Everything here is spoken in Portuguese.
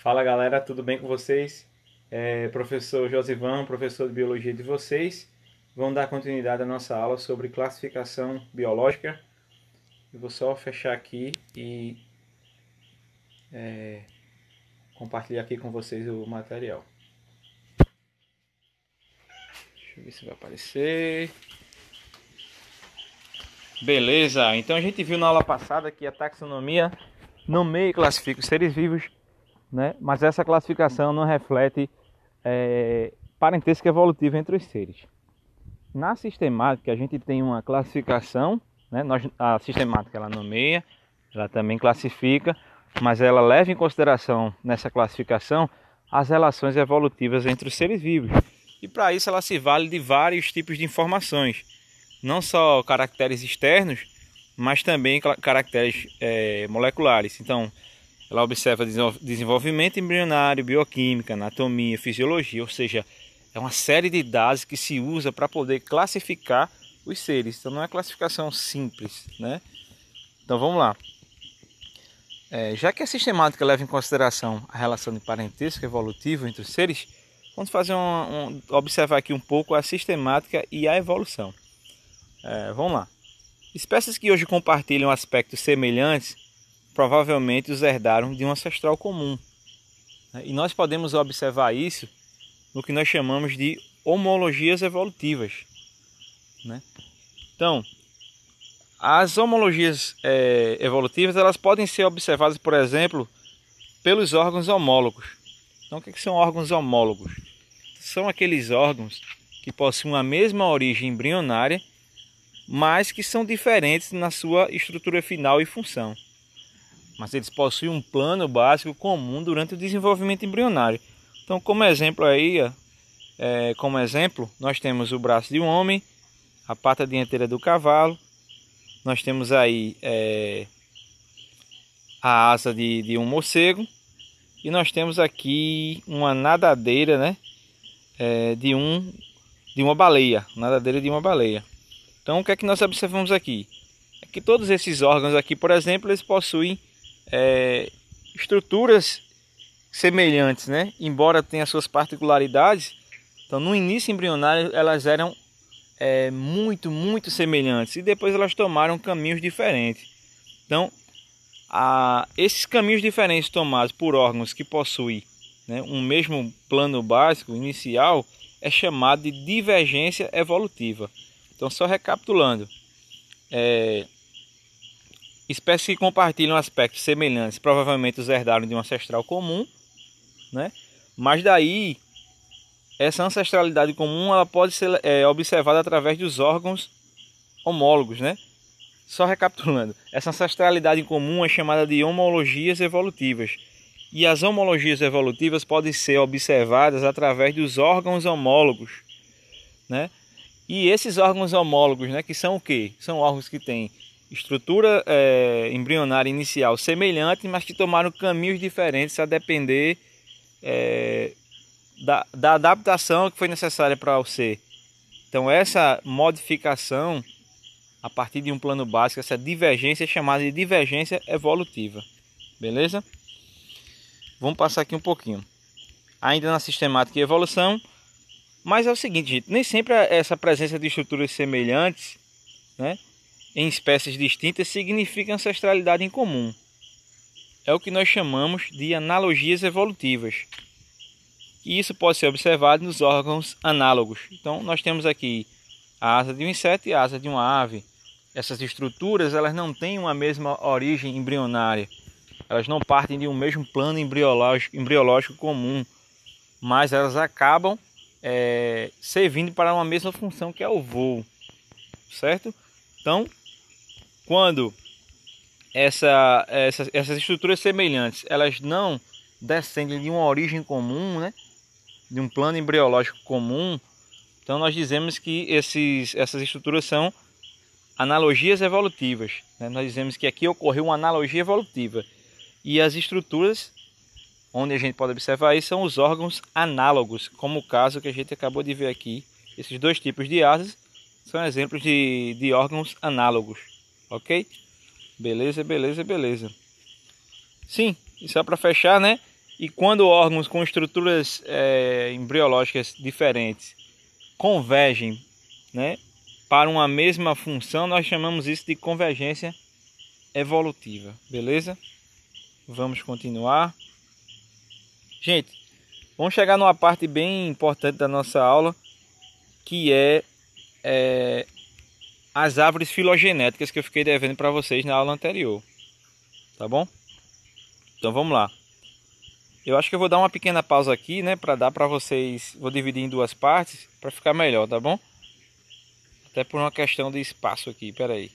Fala galera, tudo bem com vocês? Professor Josivan, professor de biologia de vocês. Vamos dar continuidade à nossa aula sobre classificação biológica. Eu vou só fechar aqui e compartilhar aqui com vocês o material. Deixa eu ver se vai aparecer. Beleza, então a gente viu na aula passada que a taxonomia nomeia e classifica os seres vivos, né? Mas essa classificação não reflete parentesco evolutivo entre os seres. Na sistemática a gente tem uma classificação, né? A sistemática ela nomeia, ela também classifica, mas ela leva em consideração nessa classificação as relações evolutivas entre os seres vivos. E para isso ela se vale de vários tipos de informações, não só caracteres externos, mas também caracteres moleculares. Então, ela observa desenvolvimento embrionário, bioquímica, anatomia, fisiologia, ou seja, é uma série de dados que se usa para poder classificar os seres. Então não é classificação simples, né? Então vamos lá. Já que a sistemática leva em consideração a relação de parentesco evolutivo entre os seres, vamos fazer observar aqui um pouco a sistemática e a evolução. Vamos lá. Espécies que hoje compartilham aspectos semelhantes provavelmente os herdaram de um ancestral comum. E nós podemos observar isso no que nós chamamos de homologias evolutivas, né? Então, as homologias evolutivas elas podem ser observadas, por exemplo, pelos órgãos homólogos. Então, o que são órgãos homólogos? São aqueles órgãos que possuem a mesma origem embrionária, mas que são diferentes na sua estrutura final e função. Mas eles possuem um plano básico comum durante o desenvolvimento embrionário. Então, como exemplo nós temos o braço de um homem, a pata dianteira do cavalo, nós temos aí a asa de um morcego e nós temos aqui uma nadadeira, né, de uma baleia, nadadeira de uma baleia. Então, o que é que nós observamos aqui? É que todos esses órgãos aqui, por exemplo, eles possuem estruturas semelhantes, né? Embora tenham suas particularidades. Então, no início embrionário, elas eram muito semelhantes e depois elas tomaram caminhos diferentes. Então, esses caminhos diferentes tomados por órgãos que possuem, né, um mesmo plano básico inicial é chamado de divergência evolutiva. Então, só recapitulando, espécies que compartilham aspectos semelhantes provavelmente os herdaram de um ancestral comum, né? Mas daí essa ancestralidade comum ela pode ser observada através dos órgãos homólogos, né? Só recapitulando, essa ancestralidade comum é chamada de homologias evolutivas. E as homologias evolutivas podem ser observadas através dos órgãos homólogos, né? E esses órgãos homólogos, né, que são o quê? São órgãos que têm estrutura embrionária inicial semelhante, mas que tomaram caminhos diferentes a depender da adaptação que foi necessária para o ser. Então essa modificação a partir de um plano básico, essa divergência é chamada de divergência evolutiva. Beleza? Vamos passar aqui um pouquinho. Ainda na sistemática e evolução, mas é o seguinte, gente, nem sempre essa presença de estruturas semelhantes, né, em espécies distintas significa ancestralidade em comum. É o que nós chamamos de analogias evolutivas. E isso pode ser observado nos órgãos análogos. Então nós temos aqui a asa de um inseto e a asa de uma ave. Essas estruturas elas não têm uma mesma origem embrionária. Elas não partem de um mesmo plano embriológico comum, mas elas acabam servindo para uma mesma função, que é o voo, certo? Então, quando essas estruturas semelhantes elas não descendem de uma origem comum, né, de um plano embriológico comum, então nós dizemos que essas estruturas são analogias evolutivas, né? Nós dizemos que aqui ocorreu uma analogia evolutiva. E as estruturas onde a gente pode observar isso são os órgãos análogos, como o caso que a gente acabou de ver aqui. Esses dois tipos de asas são exemplos de órgãos análogos, ok? Beleza. Sim, e só para fechar, né? E quando órgãos com estruturas embriológicas diferentes convergem, né, para uma mesma função, nós chamamos isso de convergência evolutiva, beleza? Vamos continuar. Gente, vamos chegar numa parte bem importante da nossa aula, que é as árvores filogenéticas que eu fiquei devendo para vocês na aula anterior, tá bom? Então vamos lá. Eu acho que eu vou dar uma pequena pausa aqui, né, para dar para vocês, vou dividir em duas partes para ficar melhor, tá bom? Até por uma questão de espaço aqui, pera aí.